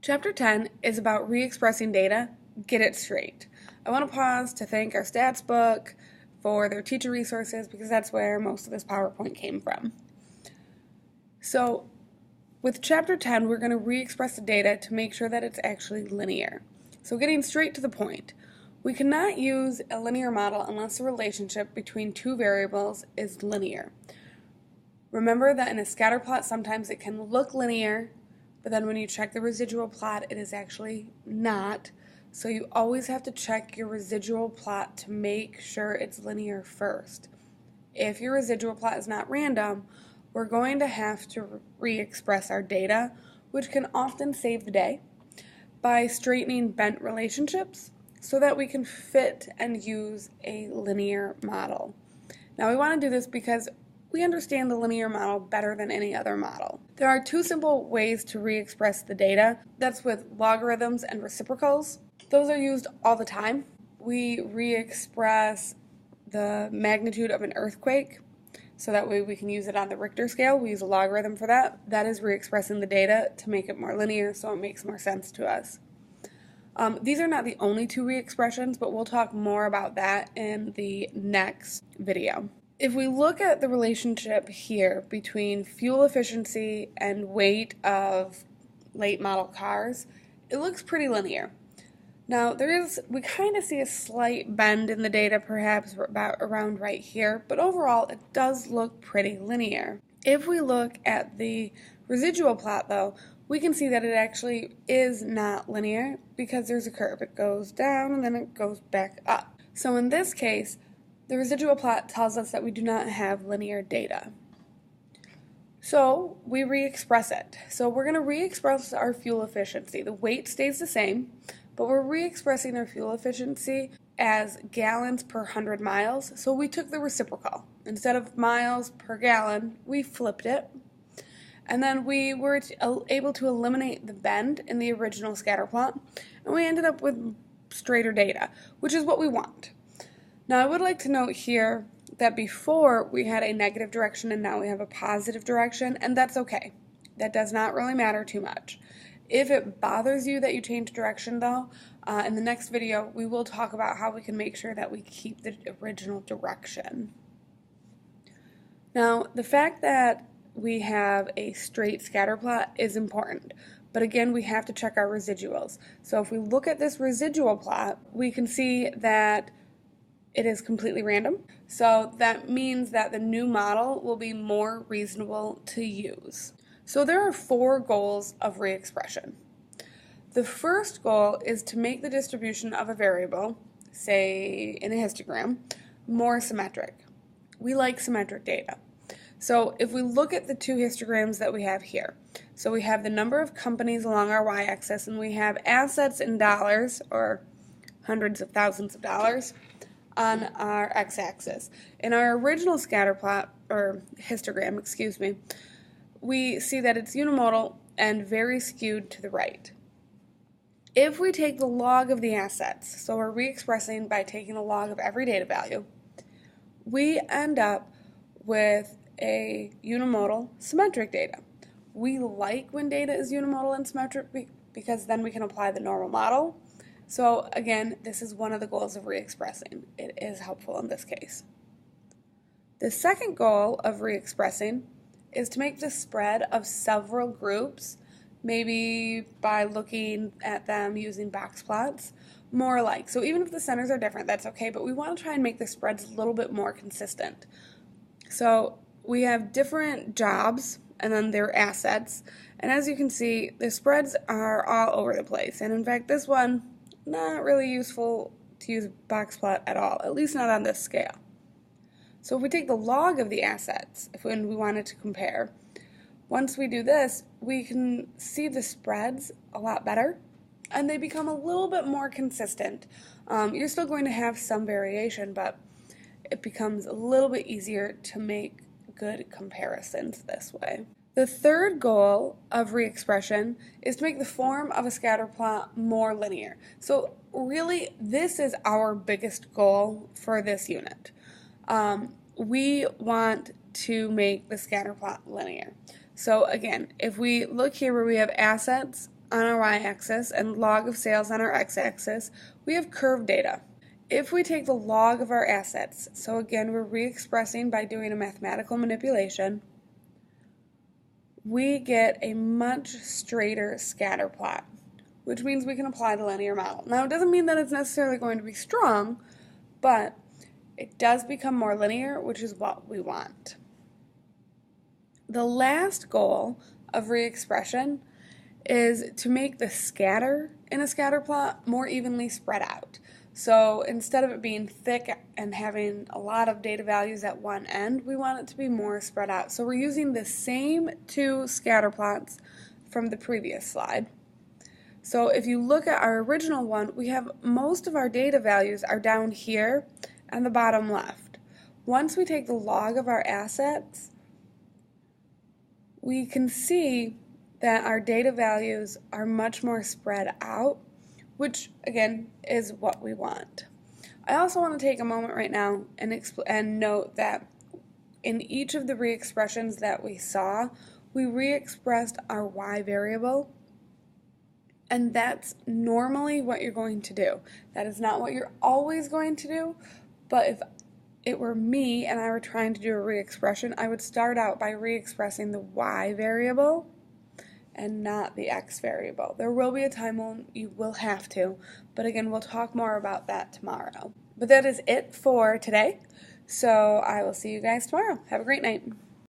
Chapter 10 is about re-expressing data. Get it straight. I want to pause to thank our stats book for their teacher resources because that's where most of this PowerPoint came from. So with Chapter 10, we're going to re-express the data to make sure that it's actually linear. So getting straight to the point, we cannot use a linear model unless the relationship between two variables is linear. Remember that in a scatter plot, sometimes it can look linear, but then when you check the residual plot, it is actually not. So you always have to check your residual plot to make sure it's linear first. If your residual plot is not random, we're going to have to re-express our data, which can often save the day, by straightening bent relationships so that we can fit and use a linear model. Now we want to do this because we understand the linear model better than any other model. There are two simple ways to re-express the data. That's with logarithms and reciprocals. Those are used all the time. We re-express the magnitude of an earthquake, so that way we can use it on the Richter scale. We use a logarithm for that. That is re-expressing the data to make it more linear so it makes more sense to us. These are not the only two re-expressions, but we'll talk more about that in the next video. If we look at the relationship here between fuel efficiency and weight of late model cars, it looks pretty linear. Now we kind of see a slight bend in the data, perhaps about around right here, but overall it does look pretty linear. If we look at the residual plot though, we can see that it actually is not linear because there's a curve. It goes down and then it goes back up. So in this case, the residual plot tells us that we do not have linear data. So we re-express it. So we're going to re-express our fuel efficiency. The weight stays the same, but we're re-expressing our fuel efficiency as gallons per 100 miles. So we took the reciprocal. Instead of miles per gallon, we flipped it. And then we were able to eliminate the bend in the original scatter plot, and we ended up with straighter data, which is what we want. Now I would like to note here that before we had a negative direction and now we have a positive direction, and that's okay. That does not really matter too much. If it bothers you that you change direction though, in the next video we will talk about how we can make sure that we keep the original direction. Now the fact that we have a straight scatter plot is important, but again we have to check our residuals. So if we look at this residual plot, we can see that it is completely random, so that means that the new model will be more reasonable to use. So there are four goals of re-expression. The first goal is to make the distribution of a variable, say in a histogram, more symmetric. We like symmetric data. So if we look at the two histograms that we have here, so we have the number of companies along our y-axis and we have assets in dollars, or hundreds of thousands of dollars, on our x-axis. In our original scatter plot, or histogram, excuse me, we see that it's unimodal and very skewed to the right. If we take the log of the assets, so we're re-expressing by taking the log of every data value, we end up with a unimodal symmetric data. We like when data is unimodal and symmetric because then we can apply the normal model. So again, this is one of the goals of re-expressing. It is helpful in this case. The second goal of re-expressing is to make the spread of several groups, maybe by looking at them using box plots, more alike. So even if the centers are different, that's okay, but we want to try and make the spreads a little bit more consistent. So we have different jobs and then their assets, and as you can see, the spreads are all over the place. And in fact, this one, not really useful to use a box plot at all, at least not on this scale. So if we take the log of the assets, when we wanted to compare, once we do this, we can see the spreads a lot better, and they become a little bit more consistent. You're still going to have some variation, but it becomes a little bit easier to make good comparisons this way. The third goal of re-expression is to make the form of a scatter plot more linear. So really, this is our biggest goal for this unit. We want to make the scatter plot linear. So again, if we look here where we have assets, on our y-axis and log of sales on our x-axis, we have curve data. If we take the log of our assets, so again we're re-expressing by doing a mathematical manipulation, we get a much straighter scatter plot, which means we can apply the linear model. Now it doesn't mean that it's necessarily going to be strong, but it does become more linear, which is what we want. The last goal of re-expression is to make the scatter in a scatter plot more evenly spread out. So instead of it being thick and having a lot of data values at one end, we want it to be more spread out. So we're using the same two scatter plots from the previous slide. So if you look at our original one, we have most of our data values are down here on the bottom left. Once we take the log of our assets, we can see that our data values are much more spread out, which again is what we want. I also want to take a moment right now and note that in each of the re-expressions that we saw, we re-expressed our y variable, and that's normally what you're going to do. That is not what you're always going to do, but if it were me and I were trying to do a re-expression, I would start out by re-expressing the y variable and not the x variable. There will be a time when you will have to, but again, we'll talk more about that tomorrow. But that is it for today, so I will see you guys tomorrow. Have a great night.